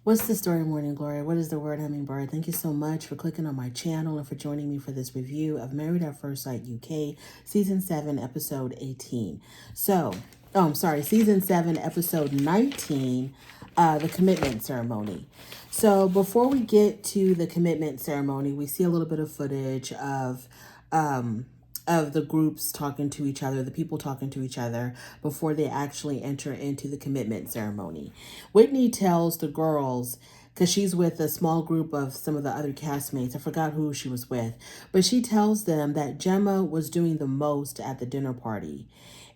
What's the story, Morning Glory? What is the word, Hummingbird? Thank you so much for clicking on my channel and for joining me for this review of Married at First Sight UK, Season 7, Episode 18. Season 7, Episode 19, the commitment ceremony. So before we get to the commitment ceremony, we see a little bit of footage of the groups talking to each other, the people talking to each other before they actually enter into the commitment ceremony. Whitney tells the girls, because she's with a small group of some of the other castmates, I forgot who she was with, but she tells them that Gemma was doing the most at the dinner party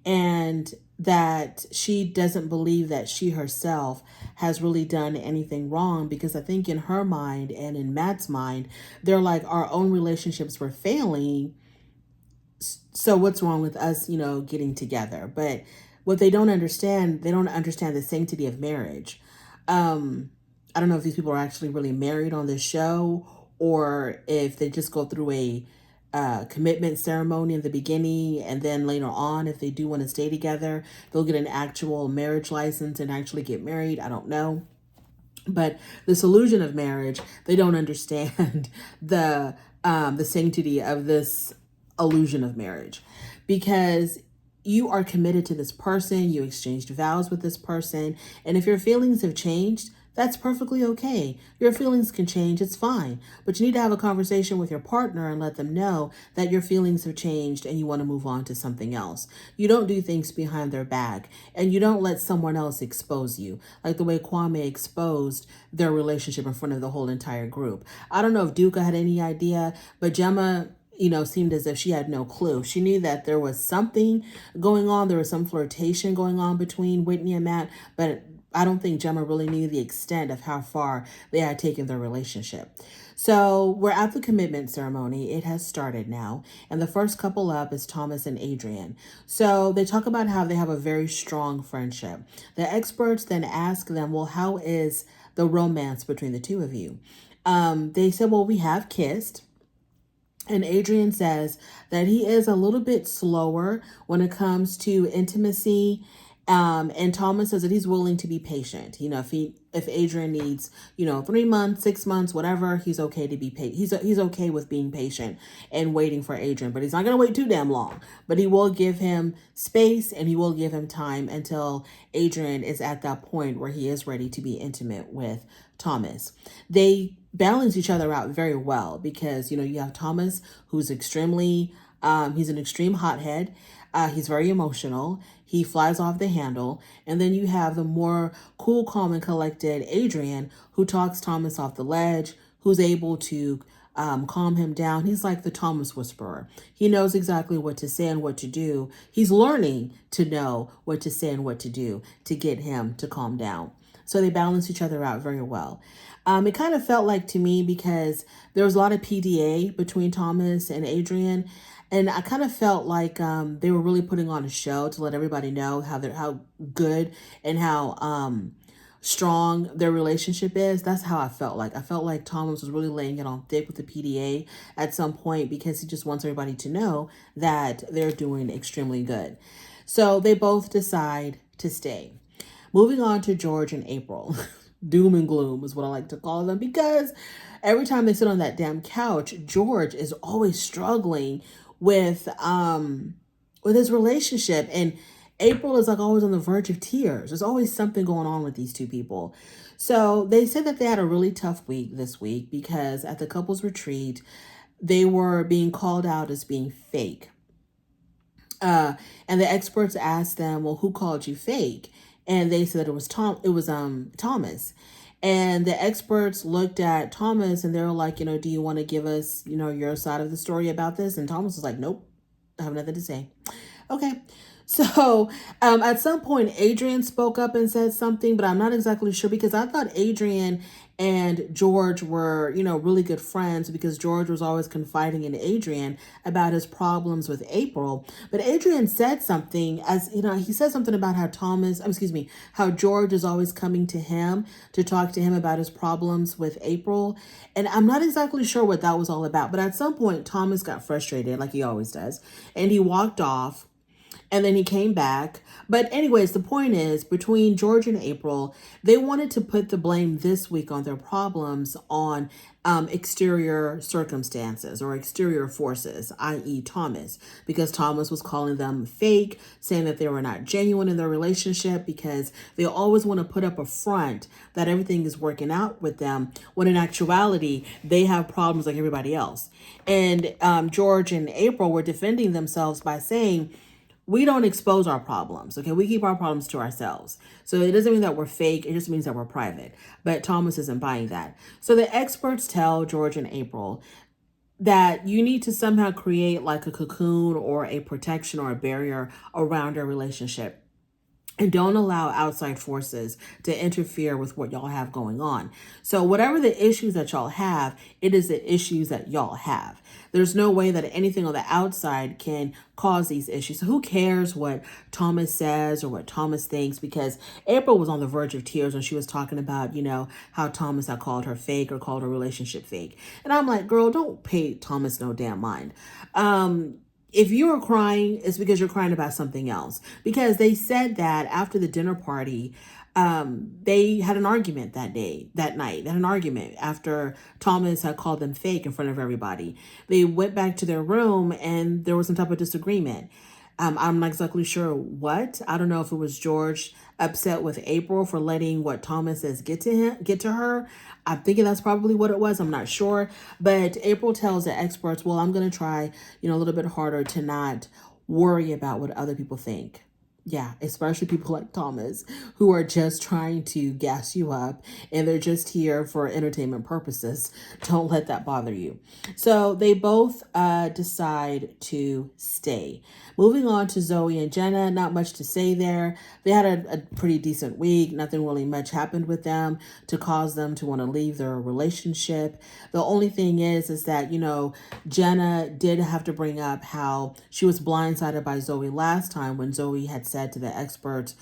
and that she doesn't believe that she herself has really done anything wrong, because I think in her mind and in Matt's mind, they're like, our own relationships were failing, so what's wrong with us, getting together? But what they don't understand the sanctity of marriage. I don't know if these people are actually really married on this show, or if they just go through a commitment ceremony in the beginning, and then later on, if they do want to stay together, they'll get an actual marriage license and actually get married. I don't know. But this illusion of marriage, they don't understand the sanctity of this illusion of marriage, because you are committed to this person, you exchanged vows with this person, and if your feelings have changed, that's perfectly okay. Your feelings can change, it's fine, but you need to have a conversation with your partner and let them know that your feelings have changed and you want to move on to something else. You don't do things behind their back, and you don't let someone else expose you, like the way Kwame exposed their relationship in front of the whole entire group. I don't know if Duca had any idea, but Gemma seemed as if she had no clue. She knew that there was something going on. There was some flirtation going on between Whitney and Matt, but I don't think Gemma really knew the extent of how far they had taken their relationship. So we're at the commitment ceremony. It has started now. And the first couple up is Thomas and Adrian. So they talk about how they have a very strong friendship. The experts then ask them, well, how is the romance between the two of you? They said, well, we have kissed. And Adrian says that he is a little bit slower when it comes to intimacy. And Thomas says that he's willing to be patient. If Adrian needs, 3 months, 6 months, whatever, he's okay to be patient. He's okay with being patient and waiting for Adrian, but he's not going to wait too damn long. But he will give him space and he will give him time until Adrian is at that point where he is ready to be intimate with Thomas. They balance each other out very well, because, you have Thomas, who's extremely, he's an extreme hothead. He's very emotional. He flies off the handle. And then you have the more cool, calm, and collected Adrian, who talks Thomas off the ledge, who's able to calm him down. He's like the Thomas whisperer. He knows exactly what to say and what to do. He's learning to know what to say and what to do to get him to calm down. So they balance each other out very well. It kind of felt like to me, because there was a lot of PDA between Thomas and Adrian, and I kind of felt like they were really putting on a show to let everybody know how good and how strong their relationship is. That's how I felt like. I felt like Thomas was really laying it on thick with the PDA at some point, because he just wants everybody to know that they're doing extremely good. So they both decide to stay. Moving on to George and April. Doom and gloom is what I like to call them, because every time they sit on that damn couch, George is always struggling with his relationship, and April is like always on the verge of tears. There's always something going on with these two people. So they said that they had a really tough week this week, because at the couples retreat, they were being called out as being fake. And the experts asked them, well, who called you fake? And they said that it was Thomas. And the experts looked at Thomas and they were like, do you want to give us, your side of the story about this? And Thomas was like, nope, I have nothing to say. Okay. So at some point, Adrian spoke up and said something, but I'm not exactly sure, because I thought Adrian and George were, really good friends, because George was always confiding in Adrian about his problems with April. But Adrian said something, he said something about how George is always coming to him to talk to him about his problems with April. And I'm not exactly sure what that was all about. But at some point, Thomas got frustrated, like he always does, and he walked off. And then he came back. But anyways, the point is, between George and April, they wanted to put the blame this week on their problems on exterior circumstances or exterior forces, i.e. Thomas, because Thomas was calling them fake, saying that they were not genuine in their relationship because they always want to put up a front that everything is working out with them, when in actuality, they have problems like everybody else. And George and April were defending themselves by saying, we don't expose our problems, okay? We keep our problems to ourselves. So it doesn't mean that we're fake. It just means that we're private. But Thomas isn't buying that. So the experts tell George and April that you need to somehow create like a cocoon or a protection or a barrier around your relationship. And don't allow outside forces to interfere with what y'all have going on. So whatever the issues that y'all have, it is the issues that y'all have. There's no way that anything on the outside can cause these issues. So who cares what Thomas says or what Thomas thinks? Because April was on the verge of tears when she was talking about, how Thomas had called her fake or called her relationship fake. And I'm like, girl, don't pay Thomas no damn mind. If you are crying, it's because you're crying about something else. Because they said that after the dinner party, they had an argument that night. They had an argument after Thomas had called them fake in front of everybody. They went back to their room and there was some type of disagreement. I'm not exactly sure what. I don't know if it was George upset with April for letting what Thomas says get to her. I'm thinking that's probably what it was. I'm not sure. But April tells the experts, well, I'm going to try, a little bit harder to not worry about what other people think. Yeah, especially people like Thomas who are just trying to gas you up and they're just here for entertainment purposes. Don't let that bother you. So they both decide to stay. Moving on to Zoe and Jenna, not much to say there. They had a pretty decent week. Nothing really much happened with them to cause them to want to leave their relationship. The only thing is that, Jenna did have to bring up how she was blindsided by Zoe last time when Zoe had said to the experts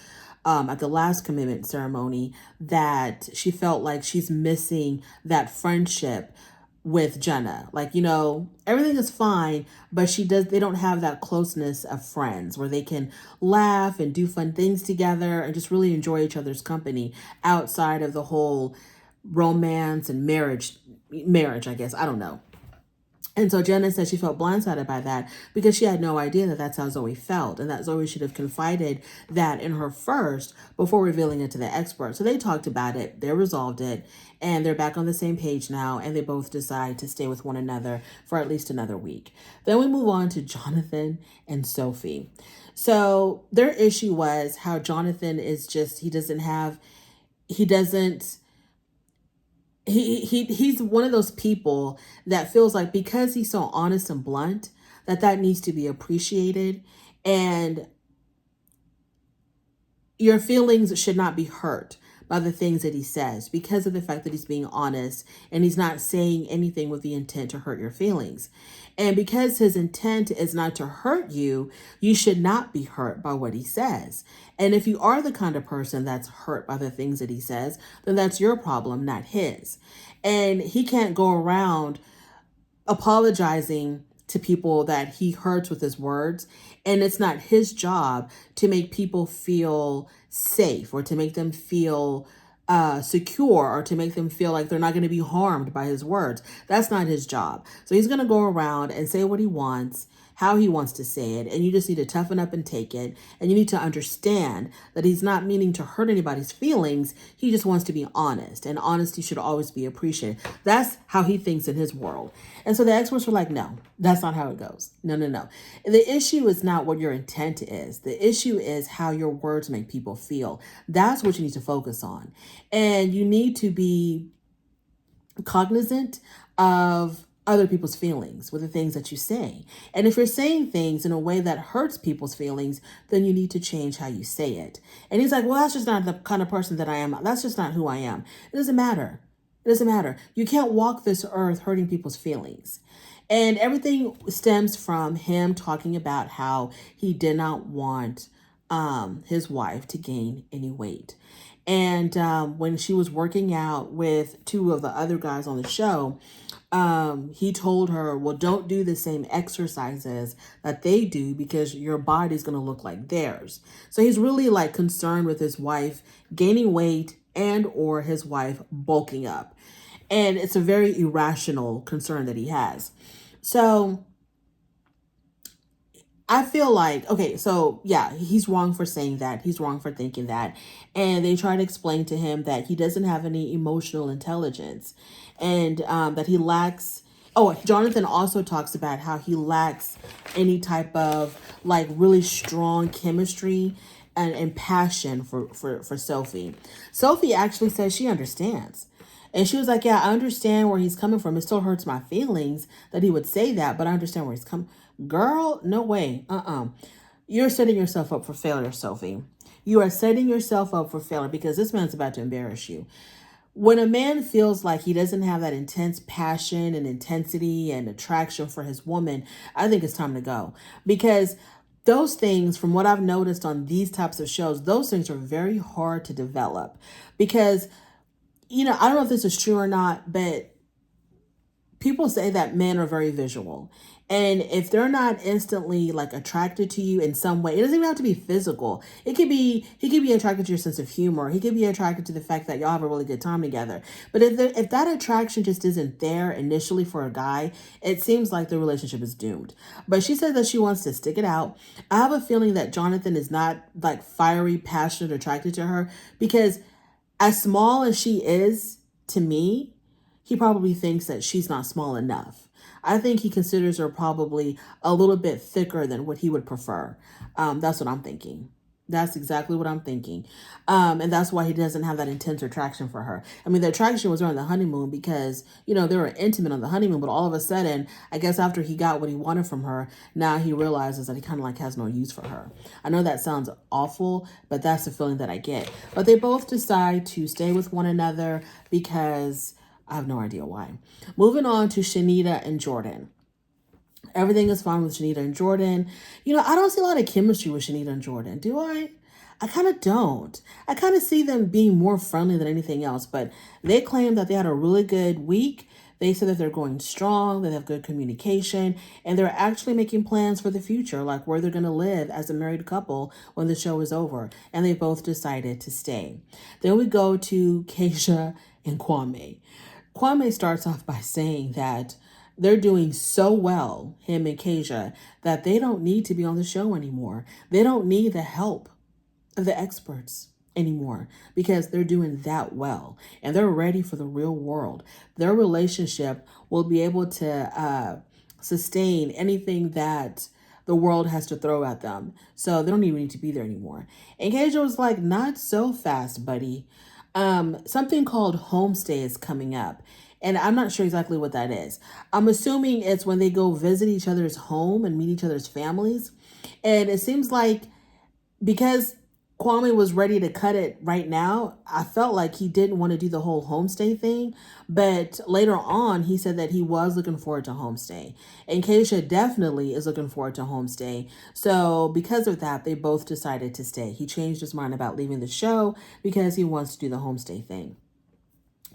at the last commitment ceremony that she felt like she's missing that friendship with Jenna. Like, everything is fine, but they don't have that closeness of friends where they can laugh and do fun things together and just really enjoy each other's company outside of the whole romance and marriage, I guess. I don't know. And so Jenna said she felt blindsided by that because she had no idea that that's how Zoe felt and that Zoe should have confided that in her first before revealing it to the expert. So they talked about it, they resolved it, and they're back on the same page now, and they both decide to stay with one another for at least another week. Then we move on to Jonathan and Sophie. So their issue was how Jonathan is just, he's one of those people that feels like because he's so honest and blunt that needs to be appreciated, and your feelings should not be hurt by the things that he says because of the fact that he's being honest and he's not saying anything with the intent to hurt your feelings. And because his intent is not to hurt you, you should not be hurt by what he says. And if you are the kind of person that's hurt by the things that he says, then that's your problem, not his. And he can't go around apologizing to people that he hurts with his words. And it's not his job to make people feel safe or to make them feel secure or to make them feel like they're not going to be harmed by his words. That's not his job. So he's going to go around and say what he wants, how he wants to say it, and you just need to toughen up and take it. And you need to understand that he's not meaning to hurt anybody's feelings. He just wants to be honest, and honesty should always be appreciated. That's how he thinks in his world. And so the experts were like, no, that's not how it goes. No. The issue is not what your intent is. The issue is how your words make people feel. That's what you need to focus on. And you need to be cognizant of other people's feelings with the things that you say. And if you're saying things in a way that hurts people's feelings, then you need to change how you say it. And he's like, well, that's just not the kind of person that I am. That's just not who I am. It doesn't matter. It doesn't matter. You can't walk this earth hurting people's feelings. And everything stems from him talking about how he did not want his wife to gain any weight. And when she was working out with two of the other guys on the show, he told her, well, don't do the same exercises that they do because your body's going to look like theirs. So he's really like concerned with his wife gaining weight and or his wife bulking up. And it's a very irrational concern that he has. So I feel like, okay, so yeah, he's wrong for saying that. He's wrong for thinking that. And they try to explain to him that he doesn't have any emotional intelligence and that he lacks. Oh, Jonathan also talks about how he lacks any type of like really strong chemistry and passion for Sophie. Sophie actually says she understands. And she was like, yeah, I understand where he's coming from. It still hurts my feelings that he would say that, but I understand where he's coming. Girl, no way. You're setting yourself up for failure, Sophie. You are setting yourself up for failure because this man's about to embarrass you. When a man feels like he doesn't have that intense passion and intensity and attraction for his woman, I think it's time to go. Because those things, from what I've noticed on these types of shows, those things are very hard to develop. Because, you know, I don't know if this is true or not, but people say that men are very visual. And if they're not instantly like attracted to you in some way, it doesn't even have to be physical. It could be, he could be attracted to your sense of humor. He could be attracted to the fact that y'all have a really good time together. But if that attraction just isn't there initially for a guy, it seems like the relationship is doomed. But she said that she wants to stick it out. I have a feeling that Jonathan is not like fiery, passionate, attracted to her because as small as she is to me, he probably thinks that she's not small enough. I think he considers her probably a little bit thicker than what he would prefer. That's what I'm thinking. That's exactly what I'm thinking. And that's why he doesn't have that intense attraction for her. I mean, the attraction was during the honeymoon because, you know, they were intimate on the honeymoon, but all of a sudden, I guess after he got what he wanted from her, now he realizes that he kind of like has no use for her. I know that sounds awful, but that's the feeling that I get. But they both decide to stay with one another because I have no idea why. Moving on to Shanita and Jordan. Everything is fine with Shanita and Jordan. You know, I don't see a lot of chemistry with Shanita and Jordan, do I? I kind of don't. I kind of see them being more friendly than anything else, but they claim that they had a really good week. They said that they're going strong, they have good communication, and they're actually making plans for the future, like where they're going to live as a married couple when the show is over. And they both decided to stay. Then we go to Keisha and Kwame. Kwame starts off by saying that they're doing so well, him and Keisha, that they don't need to be on the show anymore. They don't need the help of the experts anymore because they're doing that well and they're ready for the real world. Their relationship will be able to sustain anything that the world has to throw at them. So they don't even need to be there anymore. And Keisha was like, not so fast, buddy. Something called homestay is coming up. And I'm not sure exactly what that is. I'm assuming it's when they go visit each other's home and meet each other's families. And it seems like because Kwame was ready to cut it right now, I felt like he didn't want to do the whole homestay thing. But later on, he said that he was looking forward to homestay. And Keisha definitely is looking forward to homestay. So because of that, they both decided to stay. He changed his mind about leaving the show because he wants to do the homestay thing.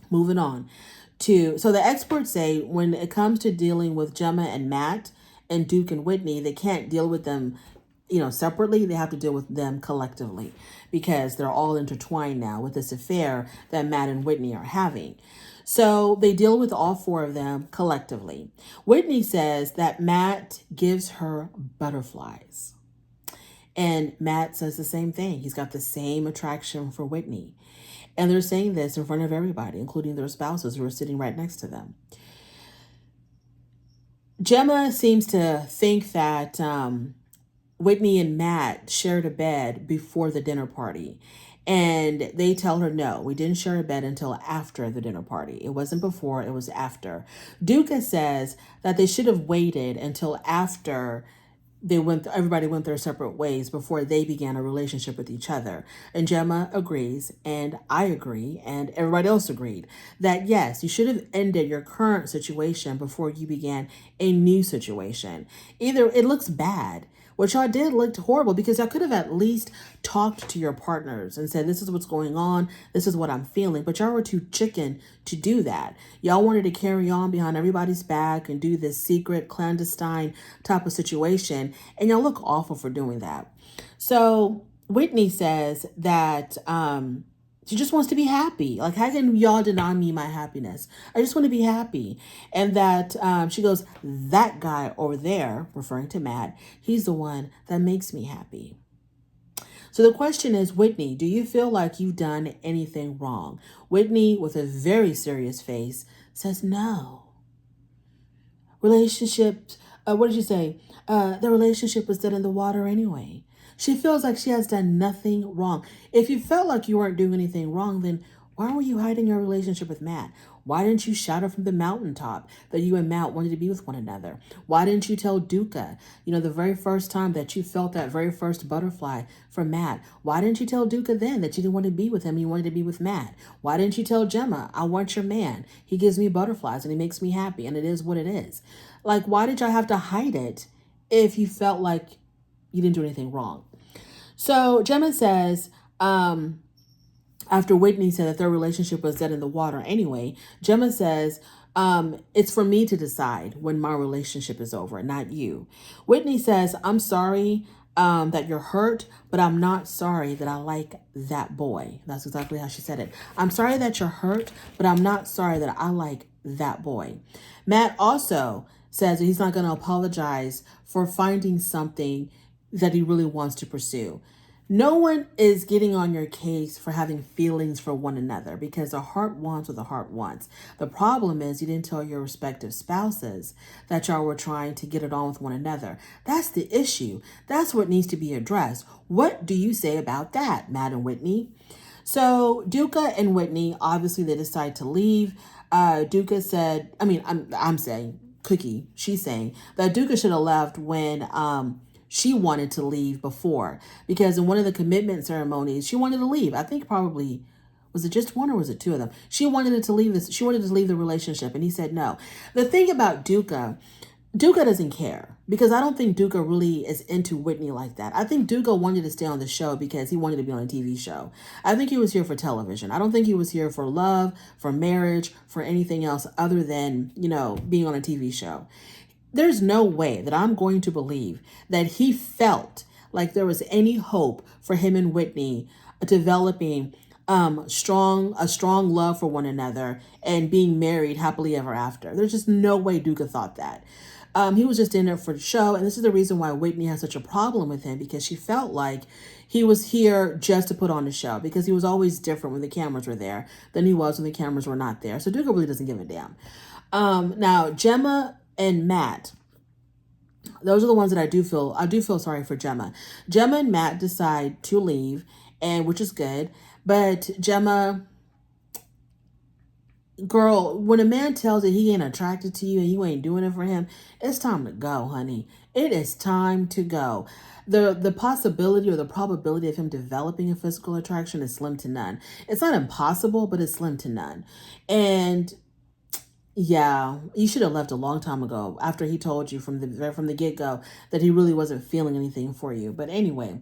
Moving on. So the experts say when it comes to dealing with Gemma and Matt and Duke and Whitney, they can't deal with them, you know, separately. They have to deal with them collectively because they're all intertwined now with this affair that Matt and Whitney are having. So they deal with all four of them collectively. Whitney says that Matt gives her butterflies. And Matt says the same thing. He's got the same attraction for Whitney. And they're saying this in front of everybody, including their spouses who are sitting right next to them. Gemma seems to think that Whitney and Matt shared a bed before the dinner party. And they tell her, no, we didn't share a bed until after the dinner party. It wasn't before, it was after. Duca says that they should have waited until after everybody went their separate ways before they began a relationship with each other. And Gemma agrees, and I agree, and everybody else agreed that yes, you should have ended your current situation before you began a new situation. Either it looks bad What y'all did looked horrible because y'all could have at least talked to your partners and said, this is what's going on. This is what I'm feeling. But y'all were too chicken to do that. Y'all wanted to carry on behind everybody's back and do this secret, clandestine type of situation. And y'all look awful for doing that. So Whitney says that she just wants to be happy. Like, how can y'all deny me my happiness? I just want to be happy. And that she goes, that guy over there, referring to Matt, he's the one that makes me happy. So the question is, Whitney, do you feel like you've done anything wrong? Whitney, with a very serious face, says no. Relationships, what did you say? The relationship was dead in the water anyway. She feels like she has done nothing wrong. If you felt like you weren't doing anything wrong, then why were you hiding your relationship with Matt? Why didn't you shout it from the mountaintop that you and Matt wanted to be with one another? Why didn't you tell Duca, the very first time that you felt that very first butterfly from Matt? Why didn't you tell Duca then that you didn't want to be with him, you wanted to be with Matt? Why didn't you tell Gemma, I want your man. He gives me butterflies and he makes me happy and it is what it is. Like, why did y'all have to hide it if you felt like you didn't do anything wrong? So Gemma says, after Whitney said that their relationship was dead in the water anyway, Gemma says, it's for me to decide when my relationship is over, not you. Whitney says, I'm sorry that you're hurt, but I'm not sorry that I like that boy. That's exactly how she said it. I'm sorry that you're hurt, but I'm not sorry that I like that boy. Matt also says that he's not going to apologize for finding something that he really wants to pursue. No one is getting on your case for having feelings for one another because a heart wants what the heart wants. The problem is you didn't tell your respective spouses that y'all were trying to get it on with one another. That's the issue. That's what needs to be addressed. What do you say about that, Matt and Whitney? So Duca and Whitney, obviously they decide to leave. Duca said, I'm saying, Cookie, she's saying that Duca should have left when she wanted to leave before, because in one of the commitment ceremonies, she wanted to leave. I think probably, was it just one or was it two of them? She wanted to leave this. She wanted to leave the relationship and he said no. The thing about Duca doesn't care because I don't think Duca really is into Whitney like that. I think Duca wanted to stay on the show because he wanted to be on a TV show. I think he was here for television. I don't think he was here for love, for marriage, for anything else other than, being on a TV show. There's no way that I'm going to believe that he felt like there was any hope for him and Whitney developing a strong love for one another and being married happily ever after. There's just no way Duca thought that. He was just in it for the show. And this is the reason why Whitney has such a problem with him, because she felt like he was here just to put on the show, because he was always different when the cameras were there than he was when the cameras were not there. So Duca really doesn't give a damn. Now, Gemma and Matt, those are the ones that I do feel sorry for Gemma. Gemma and Matt decide to leave, and which is good. But Gemma, girl, when a man tells you he ain't attracted to you and you ain't doing it for him, it's time to go, honey. It is time to go. The possibility or the probability of him developing a physical attraction is slim to none. It's not impossible, but it's slim to none. And yeah, you should have left a long time ago after he told you from the get-go that he really wasn't feeling anything for you. But anyway,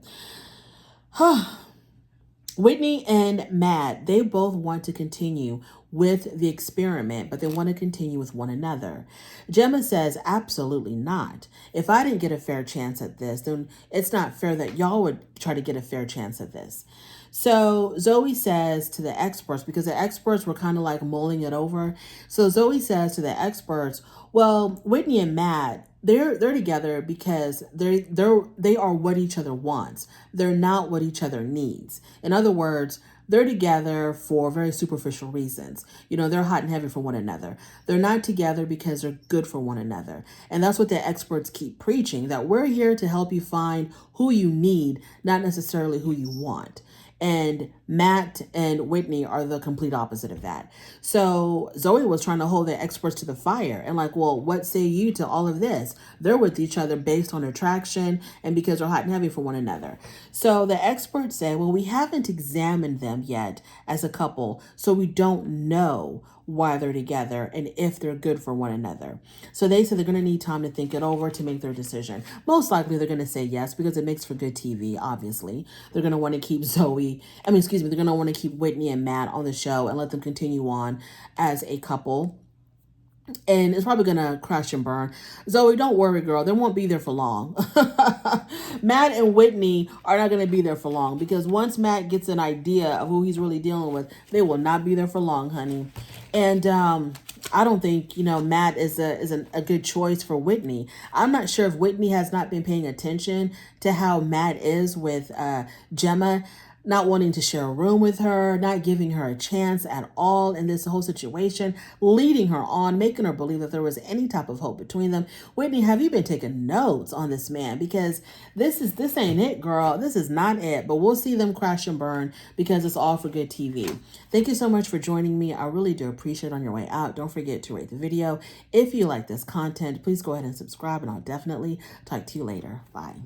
Whitney and Matt, they both want to continue with the experiment, but they want to continue with one another. Gemma says, absolutely not. If I didn't get a fair chance at this, then it's not fair that y'all would try to get a fair chance at this. So Zoe says to the experts, because the experts were kind of like mulling it over. So Zoe says to the experts, well, Whitney and Matt, they're together because they are what each other wants. They're not what each other needs. In other words, they're together for very superficial reasons. They're hot and heavy for one another. They're not together because they're good for one another. And that's what the experts keep preaching, that we're here to help you find who you need, not necessarily who you want. And Matt and Whitney are the complete opposite of that. So Zoe was trying to hold the experts to the fire and like, well, what say you to all of this? They're with each other based on attraction and because they're hot and heavy for one another. So the experts say, well, we haven't examined them yet as a couple, so we don't know why they're together and if they're good for one another. So they said they're going to need time to think it over to make their decision. Most likely they're going to say yes because it makes for good TV, obviously. They're going to want to keep they're going to want to keep Whitney and Matt on the show and let them continue on as a couple. And it's probably going to crash and burn. Zoe, don't worry, girl. They won't be there for long. Matt and Whitney are not going to be there for long because once Matt gets an idea of who he's really dealing with, they will not be there for long, honey. And I don't think, Matt is a good choice for Whitney. I'm not sure if Whitney has not been paying attention to how Matt is with Gemma, not wanting to share a room with her, not giving her a chance at all in this whole situation, leading her on, making her believe that there was any type of hope between them. Whitney, have you been taking notes on this man? Because this ain't it, girl. This is not it. But we'll see them crash and burn because it's all for good TV. Thank you so much for joining me. I really do appreciate it. On your way out, don't forget to rate the video. If you like this content, please go ahead and subscribe, and I'll definitely talk to you later. Bye.